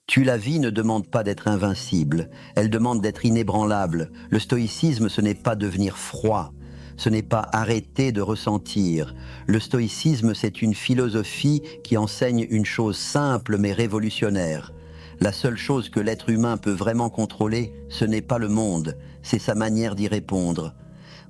Tu la vie ne demande pas d'être invincible, elle demande d'être inébranlable. Le stoïcisme, ce n'est pas devenir froid, ce n'est pas arrêter de ressentir. Le stoïcisme, c'est une philosophie qui enseigne une chose simple mais révolutionnaire. La seule chose que l'être humain peut vraiment contrôler, ce n'est pas le monde, c'est sa manière d'y répondre.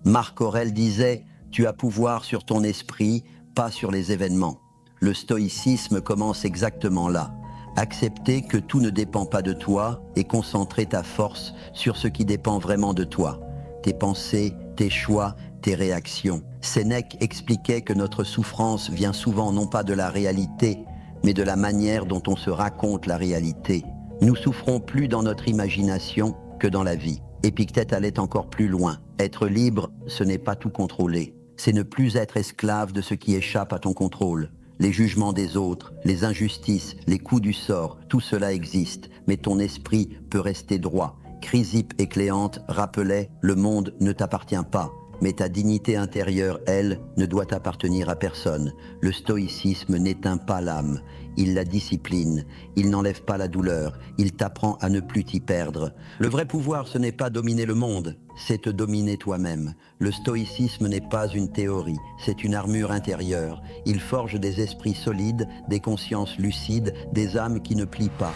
Marc Aurèle disait « Tu as pouvoir sur ton esprit, pas sur les événements ». Le stoïcisme commence exactement là. Accepter que tout ne dépend pas de toi et concentrer ta force sur ce qui dépend vraiment de toi. Tes pensées, tes choix, tes réactions. Sénèque expliquait que notre souffrance vient souvent non pas de la réalité, mais de la manière dont on se raconte la réalité. Nous souffrons plus dans notre imagination que dans la vie. Épictète allait encore plus loin. Être libre, ce n'est pas tout contrôler. C'est ne plus être esclave de ce qui échappe à ton contrôle. Les jugements des autres, les injustices, les coups du sort, tout cela existe, mais ton esprit peut rester droit. Chrysippe et Cléante rappelaient « Le monde ne t'appartient pas ». Mais ta dignité intérieure, elle, ne doit appartenir à personne. Le stoïcisme n'éteint pas l'âme, il la discipline, il n'enlève pas la douleur, il t'apprend à ne plus t'y perdre. Le vrai pouvoir, ce n'est pas dominer le monde, c'est te dominer toi-même. Le stoïcisme n'est pas une théorie, c'est une armure intérieure. Il forge des esprits solides, des consciences lucides, des âmes qui ne plient pas.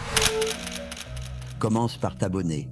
Commence par t'abonner.